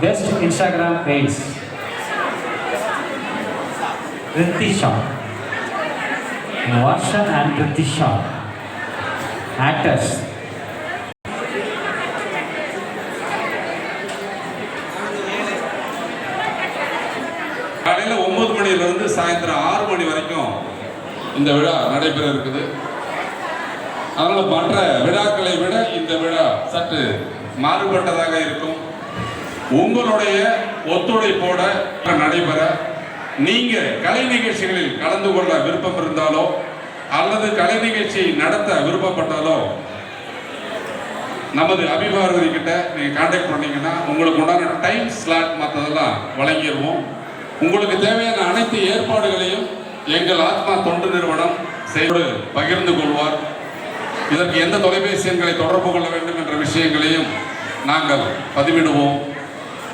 Best Instagram page. Ritisha. Varsha and Ritisha. Actors. காலையில் 9 மணியிலிருந்து சாயந்தரம் 6 மணி வரைக்கும் இந்த விழா நடைபெற இருக்குது. அதனால் மற்ற விழாக்களை விட இந்த விழா சற்று மாறுபட்டதாக இருக்கும். உங்களுடைய ஒத்துழைப்போட நடைபெற நீங்க கலை நிகழ்ச்சிகளில் கலந்து கொள்ள விருப்பம் இருந்தாலோ அல்லது கலை நிகழ்ச்சியை நடத்த விருப்பப்பட்டாலோ நமது அபிபாரதி கிட்ட நீங்க கான்டாக்ட் பண்ணீங்கன்னா உங்களுக்கு உண்டான டைம் ஸ்லாட் மற்றதெல்லாம் வழங்கிடுவோம். உங்களுக்கு தேவையான அனைத்து ஏற்பாடுகளையும் எங்கள் ஆத்மா தொண்டு நிறுவனம் செய்து பகிர்ந்து கொள்வார். இதற்கு எந்த தொலைபேசி எண்களை தொடர்பு கொள்ள வேண்டும் என்ற விஷயங்களையும் நாங்கள் பதிவிடுவோம்.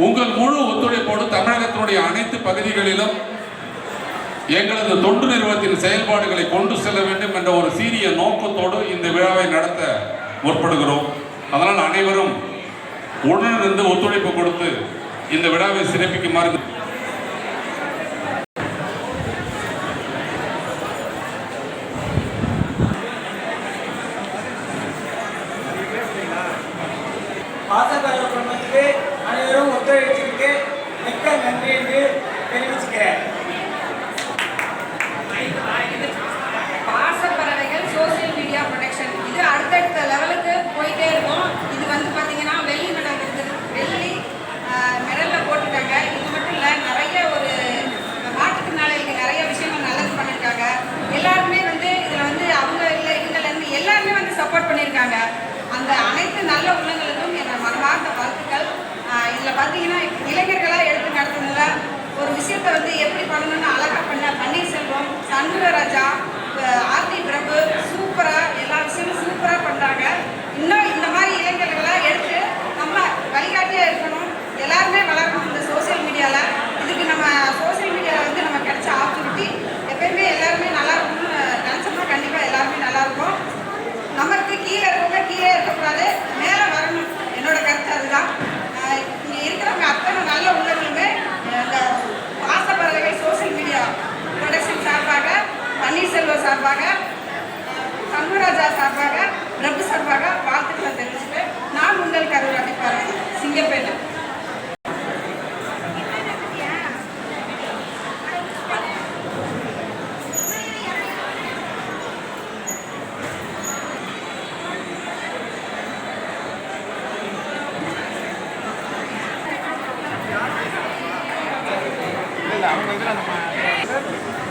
உங்கள் முழு ஒத்துழைப்போடு தமிழகத்தினுடைய அனைத்து பகுதிகளிலும் எங்களது தொண்டு நிறுவனத்தின் செயல்பாடுகளை கொண்டு செல்ல வேண்டும் என்ற ஒரு சீரிய நோக்கத்தோடு இந்த விழாவை நடத்த முற்படுகிறோம். அதனால் அனைவரும் உடனிருந்து ஒத்துழைப்பு கொடுத்து இந்த விழாவை சிறப்பிக்குமாறு அனைவரும் ஒத்துழைப்பிற்கு மிக்க நன்றி என்று தெரிவிச்சுக்கிறேன். பாசப்பறவைகள் சோசியல் மீடியா ப்ரொடக்ஷன் இது அடுத்தடுத்த லெவலுக்கு போயிட்டே இருக்கும். இது வந்து பார்த்தீங்கன்னா வெள்ளி மெடல் இருக்குது. வெள்ளி மெடலில் போட்டுட்டாங்க. இது மட்டும் இல்லை, நிறைய ஒரு மாற்றுத்திறனாளிகளுக்கு நிறைய விஷயங்கள் நல்லது பண்ணியிருக்காங்க. எல்லாருமே வந்து இதில் வந்து அவங்க இல்லை இவங்கலேருந்து எல்லாருமே வந்து சப்போர்ட் பண்ணியிருக்காங்க. அந்த அனைத்து நல்ல உள்ளங்களுக்கும் என் மனமார்ந்த வாழ்த்துக்கள். இதில் பார்த்தீங்கன்னா இளைஞர்களாக எடுத்து நடத்துனதுல ஒரு விஷயத்தை வந்து எப்படி பண்ணணும்னு அழகாக பண்ண பன்னீர்செல்வம், சண்முகராஜா, ஆர்த்தி பிரபு சூப்பராக எல்லா விஷயமும் சூப்பராக பண்ணுறாங்க. இன்னும் இந்த மாதிரி இளைஞர்களாக எடுத்து நம்ம வழிகாட்டியாக இருக்கணும். எல்லாருமே வளரணும் இந்த சோசியல் மீடியாவில். இதுக்கு நம்ம சோசியல் மீடியாவில் வந்து நம்ம கிடைச்ச ஆப்பர்ச்சுனிட்டி எப்பயுமே எல்லாருமே நல்லா இருக்கணும்னு நினச்சோம்னா கண்டிப்பாக எல்லாருமே நல்லாயிருக்கும். நமக்கு கீழே இருக்கவங்க கீழே இருக்கக்கூடாது, மேலே வரணும். என்னோட கருத்து அதுதான். இங்கே இருக்கிறவங்க அத்தனை நல்ல உள்ளவங்களுமே இந்த பாசப்பறவைகள் சோசியல் மீடியா ப்ரொடக்ஷன் சார்பாக, பன்னீர்செல்வம் சார்பாக, சண்முகராஜா சார்பாக, பிரபு சார்பாக வாழ்த்துக்களை தெரிவிச்சுட்டு நான் உங்கள் கரூர் அபிபாரதி சிங்கப்பேட்டை. அவங்க